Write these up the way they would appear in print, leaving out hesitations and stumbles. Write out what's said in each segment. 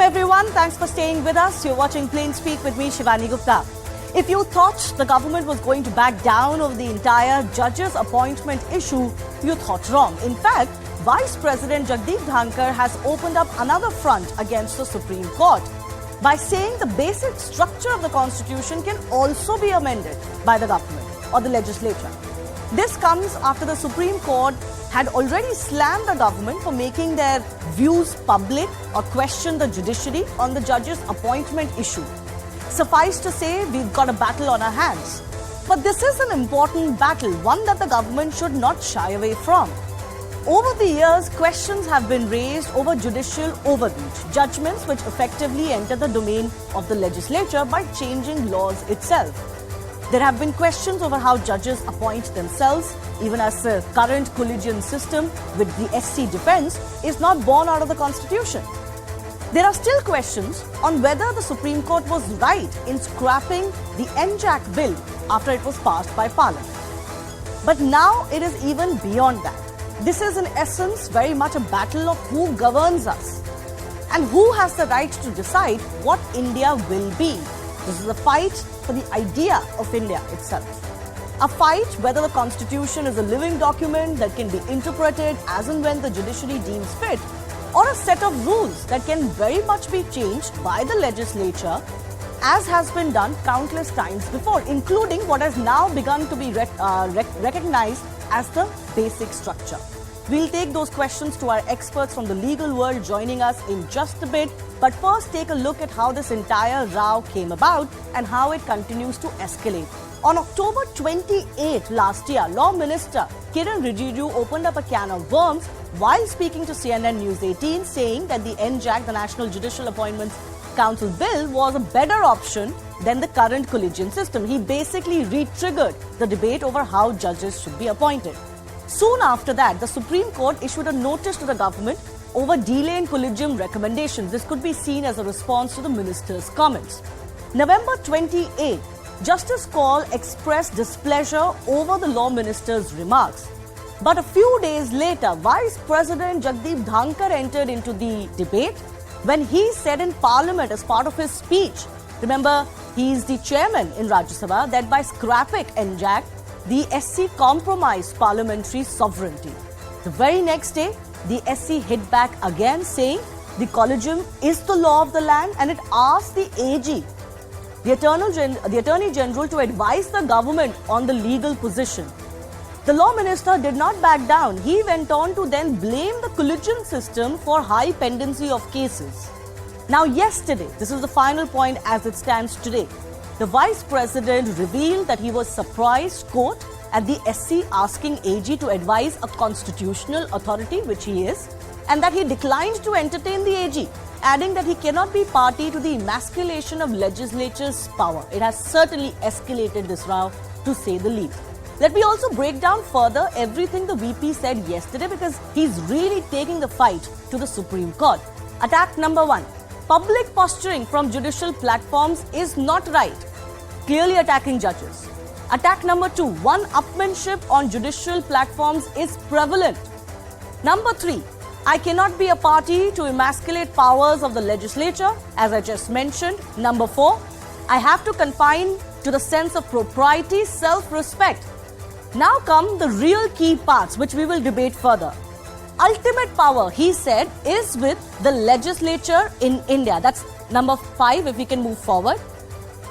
Welcome everyone. Thanks for staying with us. You're watching Plain Speak with me, Shivani Gupta. If you thought the government was going to back down over the entire judges' appointment issue, you thought wrong. In fact, Vice President Jagdeep Dhankar has opened up another front against the Supreme Court by saying the basic structure of the Constitution can also be amended by the government or the legislature. This comes after the Supreme Court had already slammed the government for making their views public or questioned the judiciary on the judges' appointment issue. Suffice to say, we've got a battle on our hands. But this is an important battle, one that the government should not shy away from. Over the years, questions have been raised over judicial overreach, judgments which effectively enter the domain of the legislature by changing laws itself. There have been questions over how judges appoint themselves, even as the current collegiate system with the SC defence is not born out of the Constitution. There are still questions on whether the Supreme Court was right in scrapping the NJAC bill after it was passed by Parliament. But now it is even beyond that. This is in essence very much a battle of who governs us and who has the right to decide what India will be. This is a fight for the idea of India itself. A fight whether the Constitution is a living document that can be interpreted as and when the judiciary deems fit, or a set of rules that can very much be changed by the legislature, as has been done countless times before, including what has now begun to be recognized as the basic structure. We'll take those questions to our experts from the legal world joining us in just a bit. But first, take a look at how this entire row came about and how it continues to escalate. On October 28 last year, Law Minister Kiren Rijiju opened up a can of worms while speaking to CNN News 18, saying that the NJAC, the National Judicial Appointments Council bill, was a better option than the current collegiate system. He basically re-triggered the debate over how judges should be appointed. Soon after that, the Supreme Court issued a notice to the government over delay in collegium recommendations. This could be seen as a response to the minister's comments. November 28, Justice Kaul expressed displeasure over the law minister's remarks. But a few days later, Vice President Jagdeep Dhankar entered into the debate when he said in Parliament as part of his speech, remember, he is the chairman in Rajya Sabha, that by scrapping NJAC, the SC compromised parliamentary sovereignty. The very next day, the SC hit back again, saying the collegium is the law of the land, and it asked the AG, the Attorney General, to advise the government on the legal position. The law minister did not back down. He went on to then blame the collegium system for high pendency of cases. Now, yesterday, this is the final point as it stands today, the Vice President revealed that he was surprised, quote, at the SC asking AG to advise a constitutional authority, which he is, and that he declined to entertain the AG, adding that he cannot be party to the emasculation of legislature's power. It has certainly escalated this row, to say the least. Let me also break down further everything the VP said yesterday, because he's really taking the fight to the Supreme Court. Attack number 1. Public posturing from judicial platforms is not right, clearly attacking judges. Attack number 2, one-upmanship on judicial platforms is prevalent. Number 3, I cannot be a party to emasculate powers of the legislature, as I just mentioned. Number 4, I have to confine to the sense of propriety, self-respect. Now come the real key parts, which we will debate further. Ultimate power, he said, is with the legislature in India. That's number 5, if we can move forward.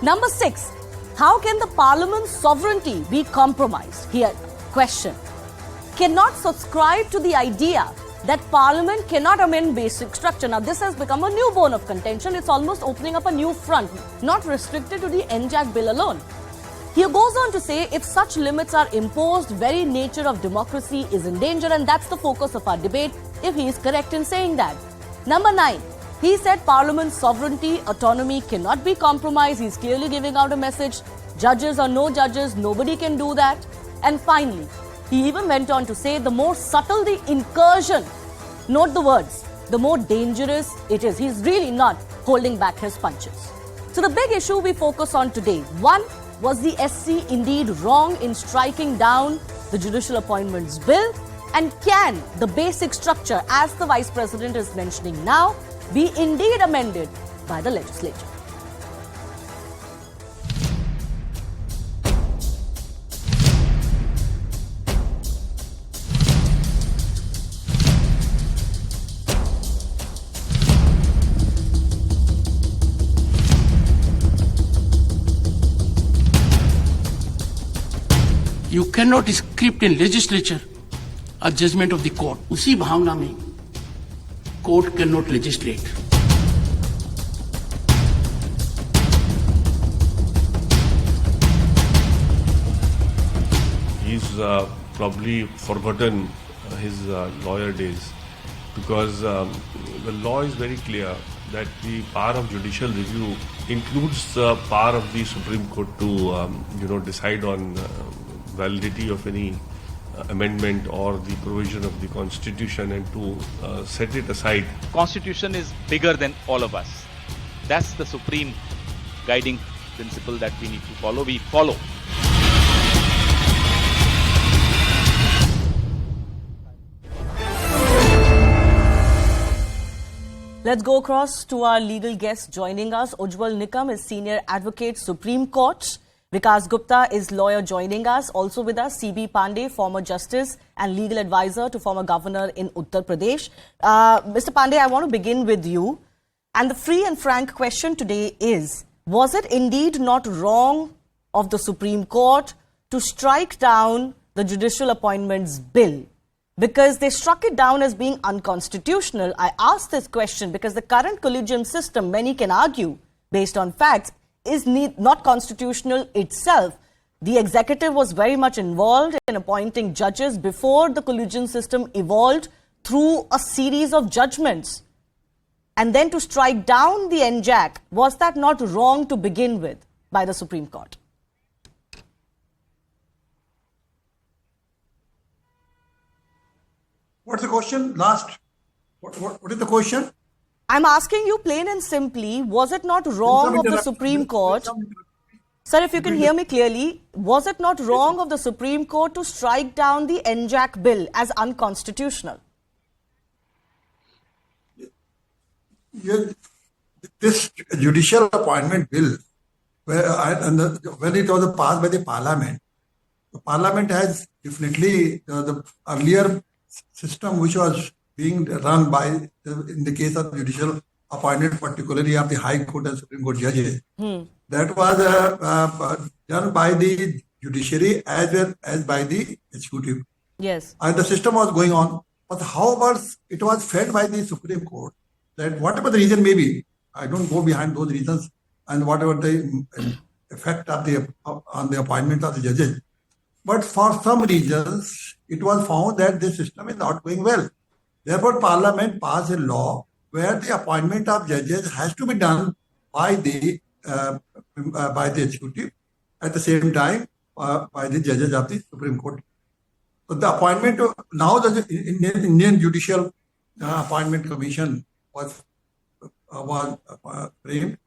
Number 6, how can the parliament's sovereignty be compromised? Here, question. Cannot subscribe to the idea that parliament cannot amend basic structure. Now, this has become a new bone of contention. It's almost opening up a new front, not restricted to the NJAC bill alone. He goes on to say, if such limits are imposed, very nature of democracy is in danger, and that's the focus of our debate, if he is correct in saying that. Number 9, he said Parliament's sovereignty, autonomy cannot be compromised. He's clearly giving out a message. Judges or no judges, nobody can do that. And finally, he even went on to say the more subtle the incursion, note the words, the more dangerous it is. He's really not holding back his punches. So the big issue we focus on today, 1, was the SC indeed wrong in striking down the Judicial Appointments Bill? And can the basic structure, as the Vice President is mentioning now, be indeed amended by the legislature. You cannot script in legislature a judgment of the court. उसी भावना में court cannot legislate. He's probably forgotten his lawyer days, because the law is very clear that the power of judicial review includes the power of the Supreme Court to decide on validity of any amendment or the provision of the Constitution and to set it aside. Constitution is bigger than all of us. That's the supreme guiding principle that we need to follow. We follow. Let's go across to our legal guest joining us. Ujjwal Nikam is Senior Advocate, Supreme Court. Vikas Gupta is lawyer joining us. Also with us, C.B. Pandey, former Justice and legal advisor to former Governor in Uttar Pradesh. Mr. Pandey, I want to begin with you. And the free and frank question today is, was it indeed not wrong of the Supreme Court to strike down the Judicial Appointments Bill? Because they struck it down as being unconstitutional. I ask this question because the current collegium system, many can argue, based on facts, is not constitutional itself. The executive was very much involved in appointing judges before the collegium system evolved through a series of judgments. And then to strike down the NJAC, was that not wrong to begin with by the Supreme Court? What's the question? Last. What is the question? I'm asking you plain and simply, was it not wrong of the Supreme Court? Sir, if you can hear me clearly, was it not wrong of the Supreme Court to strike down the NJAC bill as unconstitutional? This judicial appointment bill, when it was passed by the Parliament has definitely the earlier system which was being run by, in the case of judicial appointment, particularly of the High Court and Supreme Court judges, that was done by the judiciary as well as by the executive. Yes. And the system was going on. But however, it was fed by the Supreme Court that whatever the reason may be, I don't go behind those reasons and whatever the effect of on the appointment of the judges. But for some reasons, it was found that the system is not going well. Therefore, Parliament passed a law where the appointment of judges has to be done by the executive, at the same time by the judges of the Supreme Court. So the appointment now the Indian Judicial Appointment Commission was framed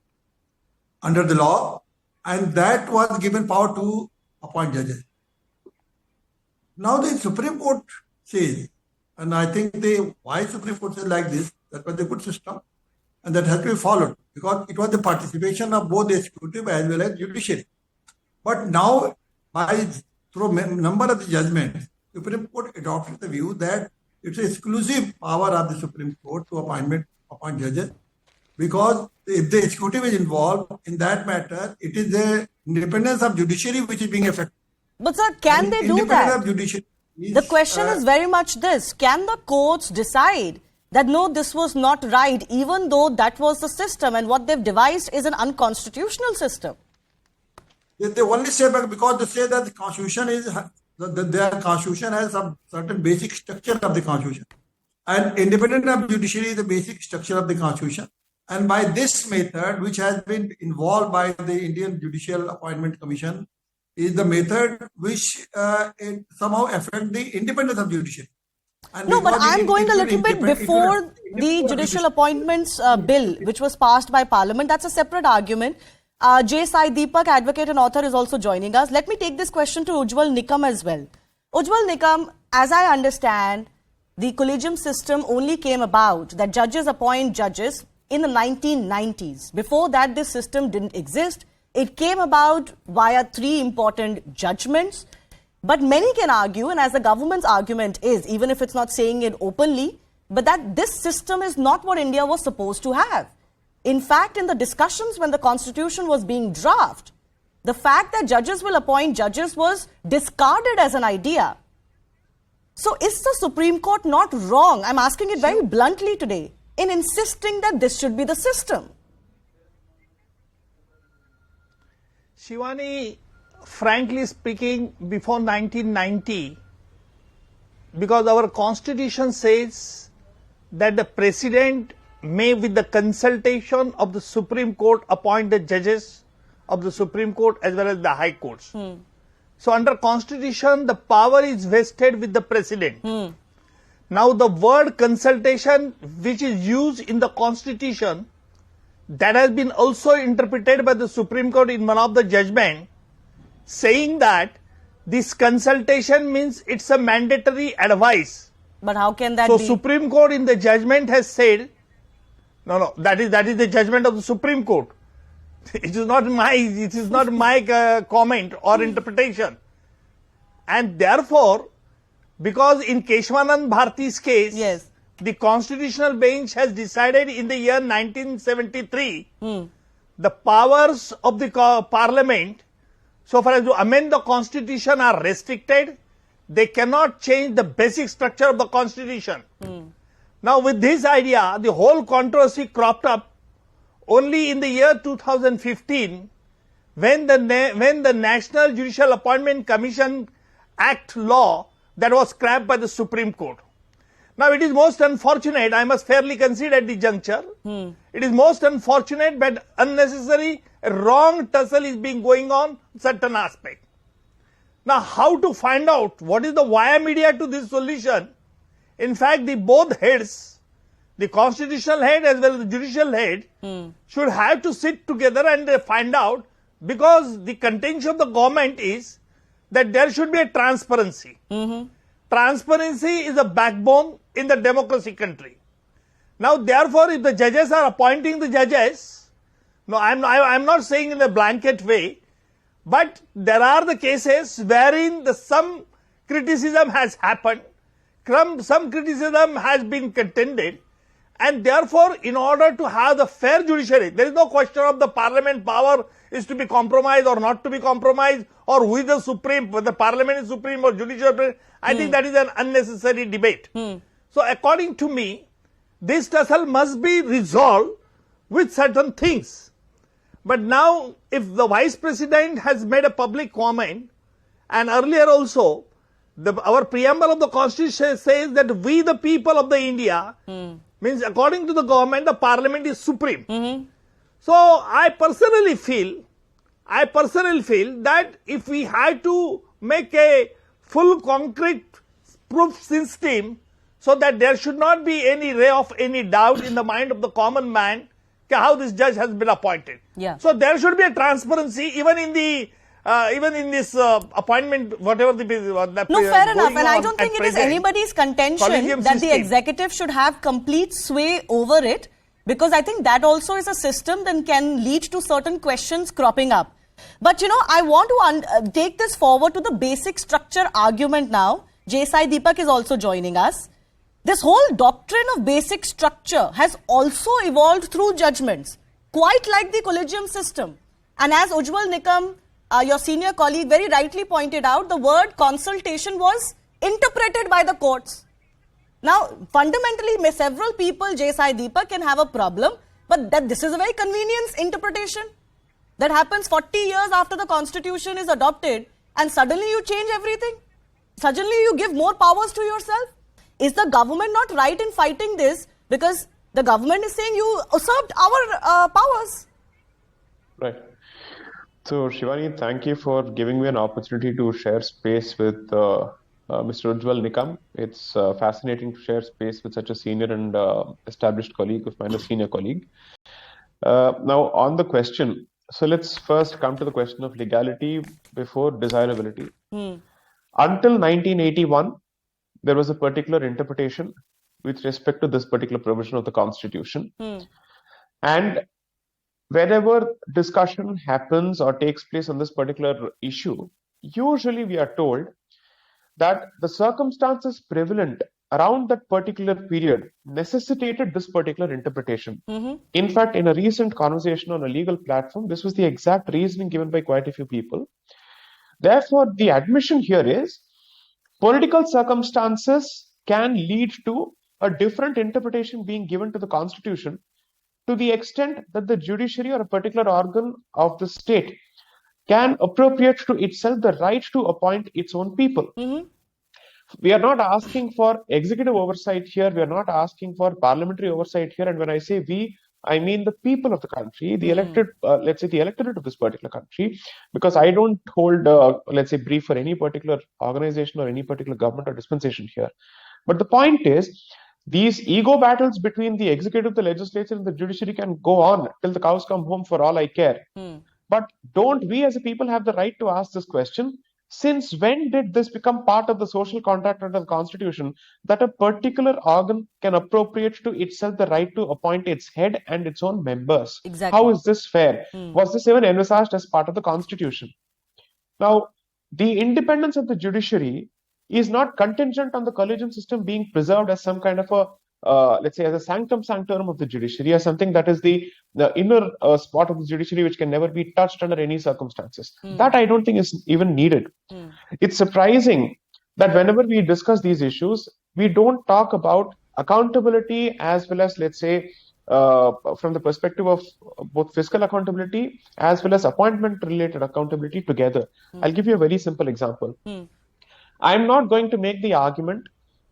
under the law, and that was given power to appoint judges. Now the Supreme Court says, and I think why Supreme Court says like this, that was a good system and that has to be followed because it was the participation of both the executive as well as judiciary. But now, through number of the judgments, Supreme Court adopted the view that it's an exclusive power of the Supreme Court to appoint judges, because if the executive is involved in that matter, it is the independence of judiciary which is being affected. But sir, can they do that? The question is very much this. Can the courts decide that no, this was not right, even though that was the system and what they've devised is an unconstitutional system? They only say because they say that the Constitution their Constitution has some certain basic structure of the Constitution. And independent of judiciary is the basic structure of the Constitution. And by this method, which has been involved by the Indian Judicial Appointment Commission, is the method which somehow affect the independence of judiciary. And no, but I'm going a little bit before the Judicial Appointments Bill, which was passed by Parliament. That's a separate argument. J. Sai Deepak, advocate and author, is also joining us. Let me take this question to Ujjwal Nikam as well. Ujjwal Nikam, as I understand, the collegium system only came about that judges appoint judges in the 1990s. Before that, this system didn't exist. It came about via 3 important judgments. But many can argue, and as the government's argument is, even if it's not saying it openly, but that this system is not what India was supposed to have. In fact, in the discussions when the constitution was being drafted, the fact that judges will appoint judges was discarded as an idea. So is the Supreme Court not wrong, I'm asking it very bluntly today, in insisting that this should be the system? Shivani, frankly speaking, before 1990, because our constitution says that the president may, with the consultation of the Supreme Court, appoint the judges of the Supreme Court as well as the high courts. So under constitution, the power is vested with the president. Now the word consultation, which is used in the constitution, that has been also interpreted by the Supreme Court in one of the judgment, saying that this consultation means it's a mandatory advice. But how can that So be? Supreme Court in the judgment has said, no, that is the judgment of the Supreme Court. It is not my comment or interpretation. And therefore, because in Keshwanand Bharati's case, Yes. the constitutional bench has decided in the year 1973, the powers of the parliament, so far as to amend the constitution, are restricted. They cannot change the basic structure of the constitution. Now with this idea, the whole controversy cropped up only in the year 2015, when the National Judicial Appointment Commission Act law that was scrapped by the Supreme Court. Now it is most unfortunate, I must fairly concede at the juncture, it is most unfortunate but unnecessary, a wrong tussle is being going on certain aspect. Now how to find out what is the via media to this solution? In fact, the both heads, the constitutional head as well as the judicial head, should have to sit together and find out, because the contention of the government is that there should be a transparency. Transparency is a backbone in the democracy country. Now therefore, if the judges are appointing the judges, no, I'm not saying in a blanket way, but there are the cases wherein some criticism has happened, some criticism has been contended, and therefore in order to have the fair judiciary, there is no question of the parliament power is to be compromised or not to be compromised, or who is the supreme, whether parliament is supreme or judicial. I think that is an unnecessary debate. So according to me, this tussle must be resolved with certain things. But now if the vice president has made a public comment, and earlier also, our preamble of the constitution says that we the people of the India, means according to the government, the parliament is supreme. So I personally feel that if we had to make a full concrete proof system, so that there should not be any ray of any doubt in the mind of the common man how this judge has been appointed. Yeah. So there should be a transparency even in this appointment, whatever the No, fair enough, and I don't think it is anybody's contention that the executive should have complete sway over it, because I think that also is a system that can lead to certain questions cropping up. But I want to take this forward to the basic structure argument now. J. Sai Deepak is also joining us. This whole doctrine of basic structure has also evolved through judgments, quite like the collegium system. And as Ujjwal Nikam, your senior colleague, very rightly pointed out, the word consultation was interpreted by the courts. Now, fundamentally, several people, J. Sai Deepak, can have a problem, but that this is a very convenience interpretation that happens 40 years after the constitution is adopted, and suddenly you change everything. Suddenly you give more powers to yourself. Is the government not right in fighting this? Because the government is saying you usurped our powers. Right. So, Shivani, thank you for giving me an opportunity to share space with Mr. Ujjwal Nikam. It's fascinating to share space with such a senior and established colleague of mine, a senior colleague. Now, on the question, so let's first come to the question of legality before desirability. Until 1981, there was a particular interpretation with respect to this particular provision of the Constitution. And whenever discussion happens or takes place on this particular issue, usually we are told that the circumstances prevalent around that particular period necessitated this particular interpretation. In fact, in a recent conversation on a legal platform, this was the exact reasoning given by quite a few people. Therefore, the admission here is political circumstances can lead to a different interpretation being given to the Constitution to the extent that the judiciary or a particular organ of the state can appropriate to itself the right to appoint its own people. We are not asking for executive oversight here. We are not asking for parliamentary oversight here. And when I say we, I mean the people of the country, the elected, let's say the electorate of this particular country, because I don't hold, let's say, brief for any particular organization or any particular government or dispensation here. But the point is, these ego battles between the executive, the legislature, and the judiciary can go on till the cows come home for all I care. But don't we as a people have the right to ask this question? Since when did this become part of the social contract under the Constitution that a particular organ can appropriate to itself the right to appoint its head and its own members? Exactly. How is this fair? Was this even envisaged as part of the Constitution? Now, the independence of the judiciary is not contingent on the collegium system being preserved as some kind of a let's say, as a sanctum sanctorum of the judiciary, as something that is the inner spot of the judiciary which can never be touched under any circumstances. That I don't think is even needed. It's surprising that whenever we discuss these issues, we don't talk about accountability as well as, let's say, from the perspective of both fiscal accountability as well as appointment-related accountability together. I'll give you a very simple example. I'm not going to make the argument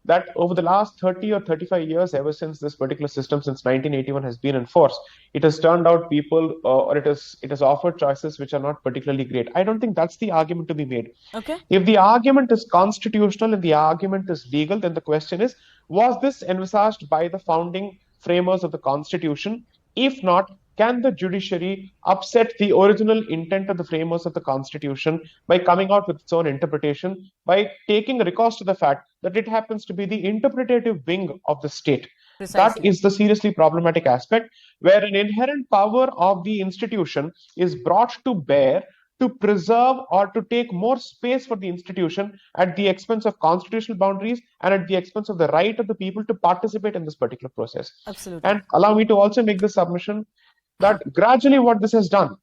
that over the last 30 or 35 years, ever since this particular system, since 1981 has been in force, it has turned out people or it has offered choices which are not particularly great. I don't think that's the argument to be made. Okay. If the argument is constitutional and the argument is legal, then the question is, was this envisaged by the founding framers of the Constitution? If not, can the judiciary upset the original intent of the framers of the Constitution by coming out with its own interpretation, by taking recourse to the fact that it happens to be the interpretative wing of the state? Precisely. That is the seriously problematic aspect, where an inherent power of the institution is brought to bear to preserve or to take more space for the institution at the expense of constitutional boundaries and at the expense of the right of the people to participate in this particular process. Absolutely. And allow me to also make this submission that gradually what this has done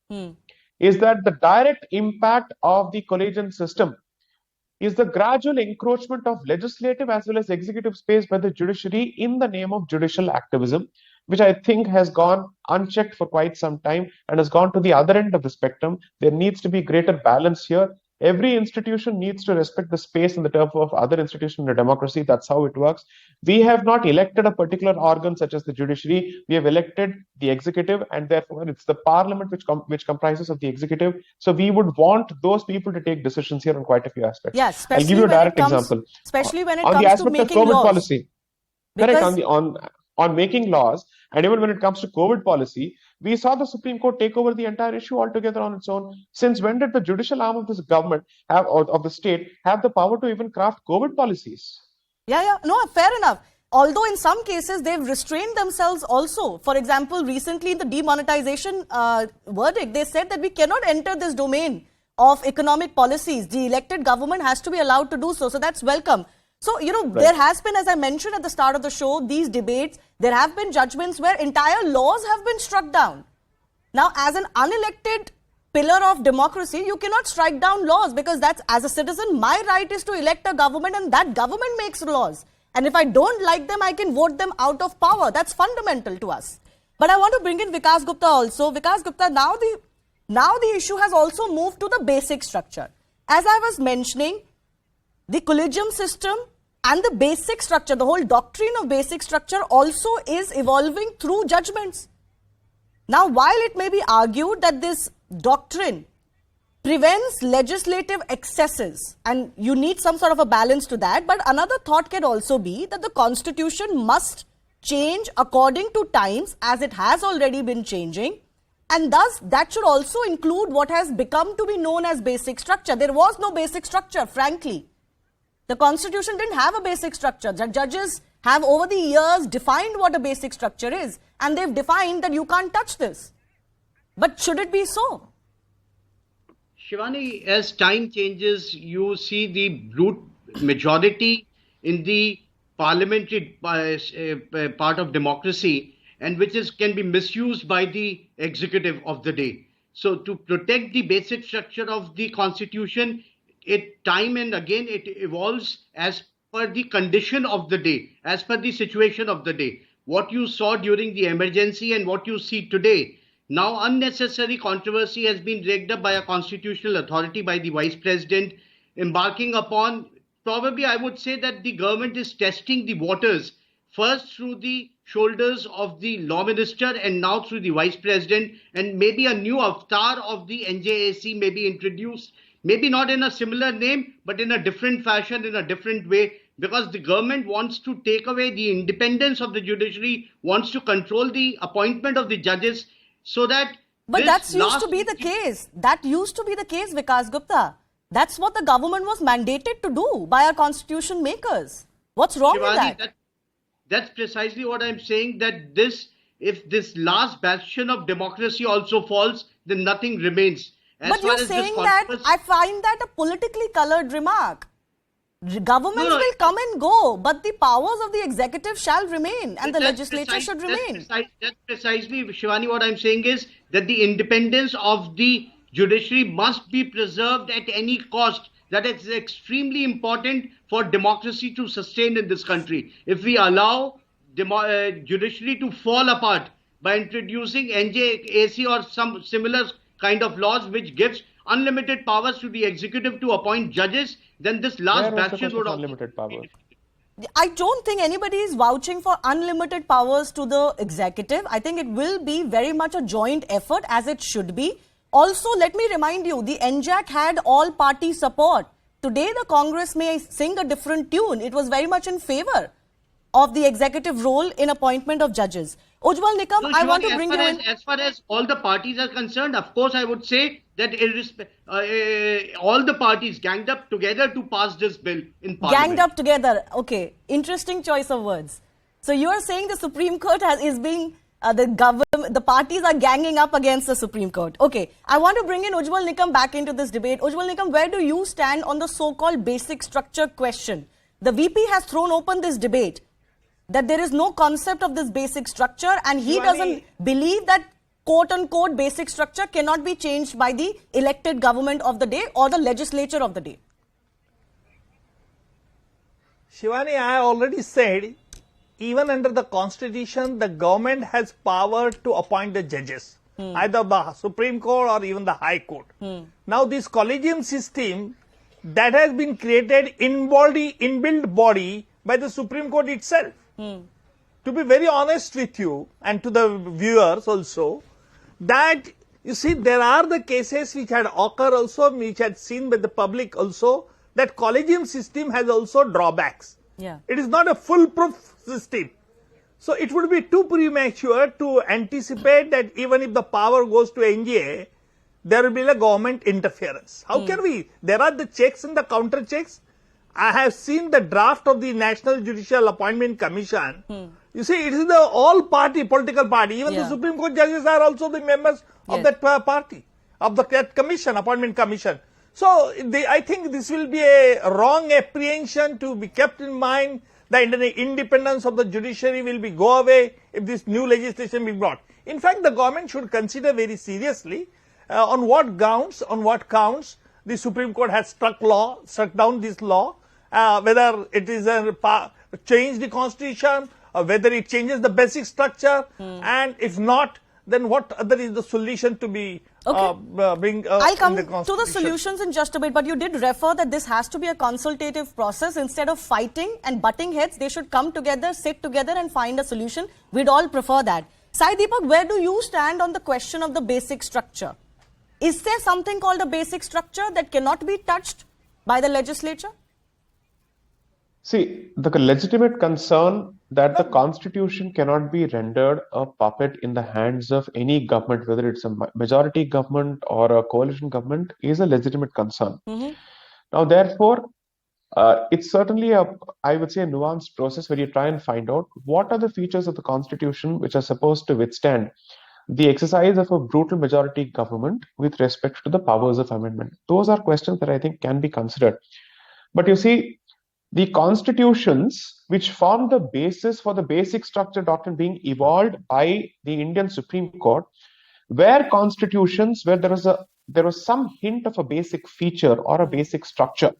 is that the direct impact of the collegium system is the gradual encroachment of legislative as well as executive space by the judiciary in the name of judicial activism, which I think has gone unchecked for quite some time and has gone to the other end of the spectrum. There needs to be greater balance here. Every institution needs to respect the space in the turf of other institutions in a democracy. That's how it works. We have not elected a particular organ such as the judiciary. We have elected the executive, and therefore it's the parliament which comprises of the executive. So we would want those people to take decisions here on quite a few aspects. Yes, I'll give you a direct example. Especially when it on comes the aspect to making of COVID laws. policy. Correct. On making laws, and even when it comes to COVID policy, we saw the Supreme Court take over the entire issue altogether on its own. Since when did the judicial arm of this government have, or of the state, have the power to even craft COVID policies? Yeah. No, fair enough. Although in some cases they've restrained themselves also. For example, recently in the demonetization verdict, they said that we cannot enter this domain of economic policies. The elected government has to be allowed to do so. So that's welcome. So, there has been, as I mentioned at the start of the show, these debates, there have been judgments where entire laws have been struck down. Now, as an unelected pillar of democracy, you cannot strike down laws because that's, as a citizen, my right is to elect a government and that government makes laws. And if I don't like them, I can vote them out of power. That's fundamental to us. But I want to bring in Vikas Gupta also. Vikas Gupta, now the issue has also moved to the basic structure. As I was mentioning, the collegium system and the basic structure, the whole doctrine of basic structure also is evolving through judgments. Now, while it may be argued that this doctrine prevents legislative excesses, and you need some sort of a balance to that, but another thought can also be that the Constitution must change according to times as it has already been changing, and thus that should also include what has become to be known as basic structure. There was no basic structure, frankly. The Constitution didn't have a basic structure. Judges have over the years defined what a basic structure is, and they've defined that you can't touch this. But should it be so? Shivani, as time changes, you see the brute majority in the parliamentary part of democracy, and which can be misused by the executive of the day. So to protect the basic structure of the constitution, time and again it evolves as per the condition of the day, as per the situation of the day. What you saw during the emergency and what you see today, now unnecessary controversy has been rigged up by a constitutional authority, by the Vice President, embarking upon, probably I would say that the government is testing the waters, first through the shoulders of the law minister and now through the Vice President, and maybe a new avatar of the NJAC may be introduced, maybe not in a similar name, but in a different fashion, in a different way, because the government wants to take away the independence of the judiciary, wants to control the appointment of the judges, so that... But that used to be the case. That used to be the case, Vikas Gupta. That's what the government was mandated to do by our constitution makers. What's wrong with that? That's precisely what I'm saying, that if this last bastion of democracy also falls, then nothing remains. But you're saying that, I find that a politically colored remark. Governments will come and go, but the powers of the executive shall remain and the legislature should remain. That's precisely, Shivani, what I'm saying is that the independence of the judiciary must be preserved at any cost. That is extremely important for democracy to sustain in this country. If we allow judiciary to fall apart by introducing NJAC or some similar kind of laws which gives unlimited powers to the executive to appoint judges, then this last bastion would unlimited powers. I don't think anybody is vouching for unlimited powers to the executive. I think it will be very much a joint effort, as it should be. Also, let me remind you, the NJAC had all party support. Today, the Congress may sing a different tune. It was very much in favor of the executive role in appointment of judges. Ujjwal Nikam, So, I Shivani, want to bring you in. As far as all the parties are concerned, of course, I would say that all the parties ganged up together to pass this bill in Parliament. Ganged up together. Okay, interesting choice of words. So you are saying the Supreme Court is being the parties are ganging up against the Supreme Court. Okay, I want to bring in Ujjwal Nikam back into this debate. Ujjwal Nikam, where do you stand on the so-called basic structure question? The VP has thrown open this debate that there is no concept of this basic structure, and he doesn't believe that quote-unquote basic structure cannot be changed by the elected government of the day or the legislature of the day. Shivani, I already said, even under the constitution, the government has power to appoint the judges, either the Supreme Court or even the High Court. Now, this collegium system that has been created inbuilt body by the Supreme Court itself. To be very honest with you and to the viewers also, that you see there are the cases which had occurred also, which had seen by the public also, that collegium system has also drawbacks. Yeah. It is not a foolproof system. So it would be too premature to anticipate that even if the power goes to NJA, there will be a government interference. How can we? There are the checks and the counter checks. I have seen the draft of the National Judicial Appointment Commission. You see, it is the all party, political party. Even the Supreme Court judges are also the members of that party, of that commission, appointment commission. So I think this will be a wrong apprehension to be kept in mind. The independence of the judiciary will be go away if this new legislation be brought. In fact, the government should consider very seriously on what grounds, on what counts the Supreme Court has struck down this law, whether it is change the constitution, or whether it changes the basic structure, and if not, then what other is the solution to be bring I'll come in the to the solutions in just a bit, but you did refer that this has to be a consultative process. Instead of fighting and butting heads, they should come together, sit together and find a solution. We'd all prefer that. Sai Deepak, where do you stand on the question of the basic structure? Is there something called a basic structure that cannot be touched by the legislature? See, the legitimate concern that the constitution cannot be rendered a puppet in the hands of any government, whether it's a majority government or a coalition government, is a legitimate concern. Now, therefore, It's certainly I would say, a nuanced process where you try and find out what are the features of the Constitution which are supposed to withstand the exercise of a brutal majority government with respect to the powers of amendment. Those are questions that I think can be considered. But you see, the constitutions which form the basis for the basic structure doctrine being evolved by the Indian Supreme Court were constitutions where there was some hint of a basic feature or a basic structure.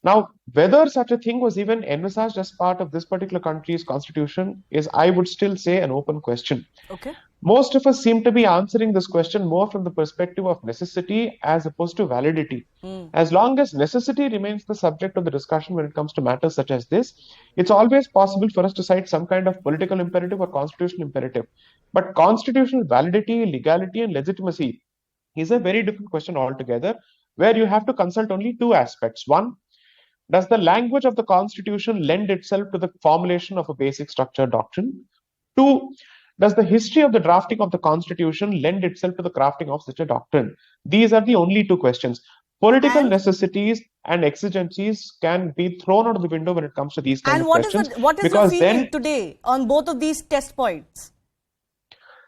Now, whether such a thing was even envisaged as part of this particular country's constitution is, I would still say, an open question. Okay. Most of us seem to be answering this question more from the perspective of necessity as opposed to validity. As long as necessity remains the subject of the discussion when it comes to matters such as this, it's always possible for us to cite some kind of political imperative or constitutional imperative. But constitutional validity, legality, and legitimacy is a very different question altogether, where you have to consult only two aspects. One, does the language of the Constitution lend itself to the formulation of a basic structure doctrine? Two, does the history of the drafting of the Constitution lend itself to the crafting of such a doctrine? These are the only two questions. Political necessities and exigencies can be thrown out of the window when it comes to these kind of questions. And what is your feeling today on both of these test points?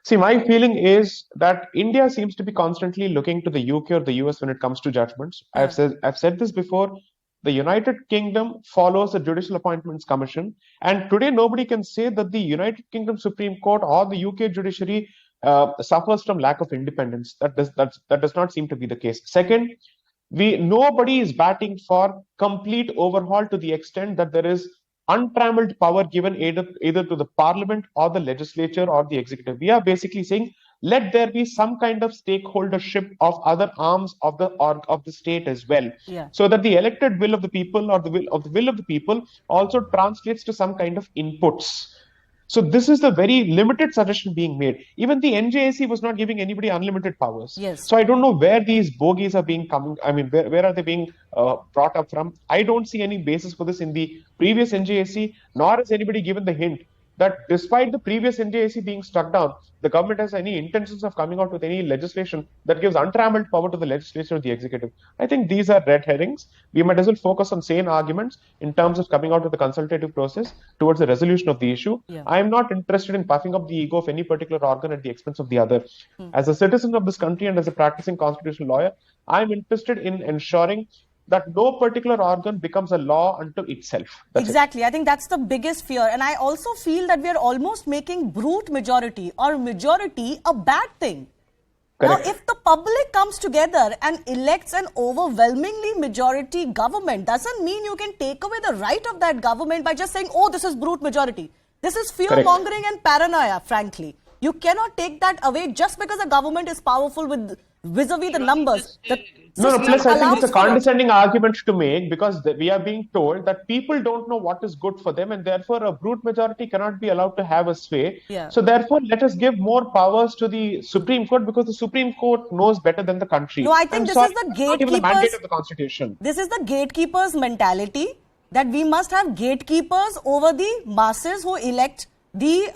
See, my feeling is that India seems to be constantly looking to the UK or the US when it comes to judgments. Yeah. I've said this before. The United Kingdom follows the Judicial Appointments Commission, and today nobody can say that the United Kingdom Supreme Court or the UK judiciary suffers from lack of independence. That does not seem to be the case. Second, nobody is batting for complete overhaul to the extent that there is untrammeled power given either to the Parliament or the legislature or the executive. We are basically saying, let there be some kind of stakeholdership of other arms of the state as well, so that the elected will of the people or the will of the people also translates to some kind of inputs. So this is the very limited suggestion being made. Even the NJAC was not giving anybody unlimited powers. Yes. So I don't know where these bogies are being coming. I mean, where are they being brought up from? I don't see any basis for this in the previous NJAC, nor has anybody given the hint that despite the previous NJAC being struck down, the government has any intentions of coming out with any legislation that gives untrammeled power to the legislature or the executive. I think these are red herrings. We might as well focus on sane arguments in terms of coming out with a consultative process towards the resolution of the issue. I am not interested in puffing up the ego of any particular organ at the expense of the other. As a citizen of this country and as a practicing constitutional lawyer, I am interested in ensuring that no particular organ becomes a law unto itself. Exactly. I think that's the biggest fear. And I also feel that we are almost making brute majority or majority a bad thing. Correct. Now, if the public comes together and elects an overwhelmingly majority government, doesn't mean you can take away the right of that government by just saying, oh, this is brute majority. This is fear-mongering and paranoia, frankly. You cannot take that away just because the government is powerful with vis-a-vis the numbers. No, plus I think it's a condescending argument to make, because we are being told that people don't know what is good for them, and therefore a brute majority cannot be allowed to have a sway. So therefore, let us give more powers to the Supreme Court, because the Supreme Court knows better than the country. No, I think this is the gatekeepers. Mandate of the Constitution. This is the gatekeepers' mentality, that we must have gatekeepers over the masses who elect the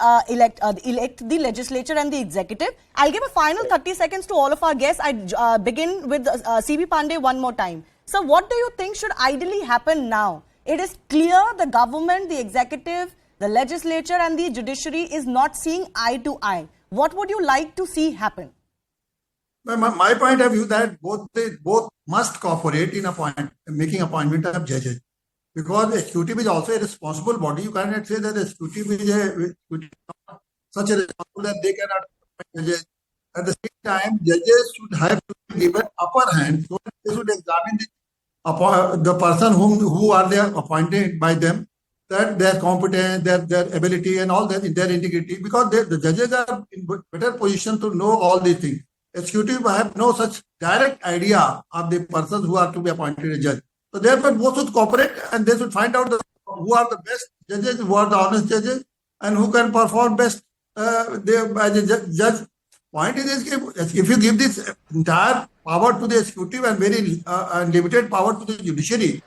legislature and the executive. I'll give a final 30 seconds to all of our guests. I begin with C.B. Pandey one more time. So what do you think should ideally happen now? It is clear the government, the executive, the legislature and the judiciary is not seeing eye to eye. What would you like to see happen? My point of view that both must cooperate in making appointment of judges. Because the executive is also a responsible body. You cannot say that the executive is not such a responsible that they cannot appoint judges. At the same time, judges should have to be given upper hand, so that they should examine the person who are they appointed by them, that their competence, their ability, and all that, their integrity. Because the judges are in better position to know all these things. Executive have no such direct idea of the persons who are to be appointed as judge. So therefore, both should cooperate and they should find out who are the best judges, who are the honest judges, and who can perform best as a judge. Point is, if you give this entire power to the executive and very limited power to the judiciary,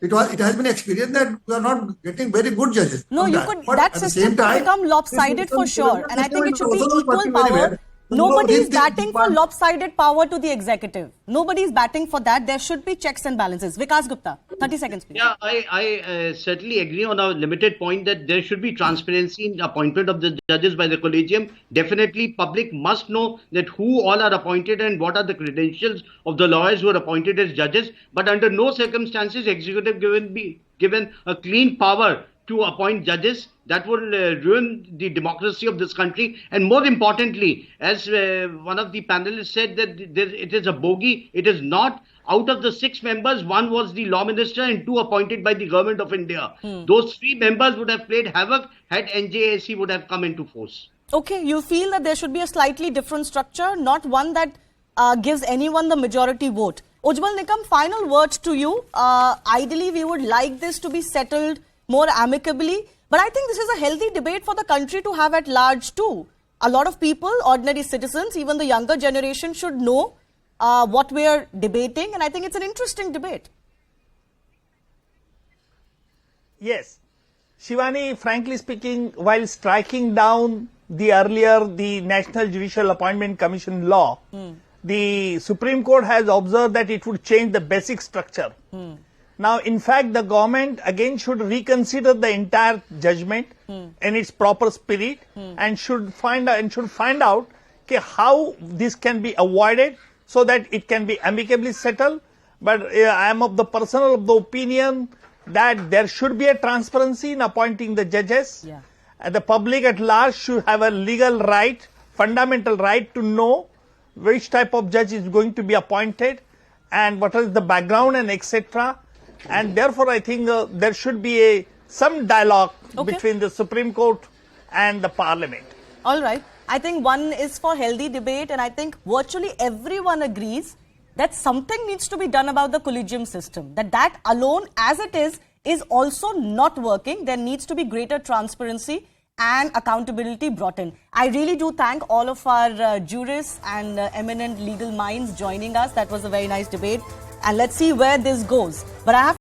it has been experienced that we are not getting very good judges. No, that system could become lopsided for sure. And I think it should be equal power. Nobody is this batting for depart- lopsided power to the executive. Nobody is batting for that. There should be checks and balances. Vikas Gupta, 30 seconds, please. Yeah, I certainly agree on a limited point that there should be transparency in appointment of the judges by the collegium. Definitely, public must know that who all are appointed and what are the credentials of the lawyers who are appointed as judges. But under no circumstances, executive be given a clean power to appoint judges. That will ruin the democracy of this country. And more importantly, as one of the panelists said, that it is a bogey. It is not. Out of the 6 members, 1 was the law minister and 2 appointed by the government of India. Those 3 members would have played havoc had NJAC would have come into force. Okay, you feel that there should be a slightly different structure, not one that gives anyone the majority vote. Ujjwal Nikam, final words to you. Ideally, we would like this to be settled more amicably. But I think this is a healthy debate for the country to have at large too. A lot of people, ordinary citizens, even the younger generation should know what we are debating. And I think it's an interesting debate. Yes. Shivani, frankly speaking, while striking down the National Judicial Appointment Commission law, the Supreme Court has observed that it would change the basic structure. Now, in fact, the government again should reconsider the entire judgment in its proper spirit and should find out how this can be avoided so that it can be amicably settled. But I am of the opinion that there should be a transparency in appointing the judges. Yeah. And the public at large should have a legal right, fundamental right to know which type of judge is going to be appointed and what is the background and etc. And therefore, I think there should be some dialogue between the Supreme Court and the Parliament. All right. I think one is for healthy debate, and I think virtually everyone agrees that something needs to be done about the collegium system. That alone, as it is also not working. There needs to be greater transparency and accountability brought in. I really do thank all of our jurists and eminent legal minds joining us. That was a very nice debate. And let's see where this goes. But I have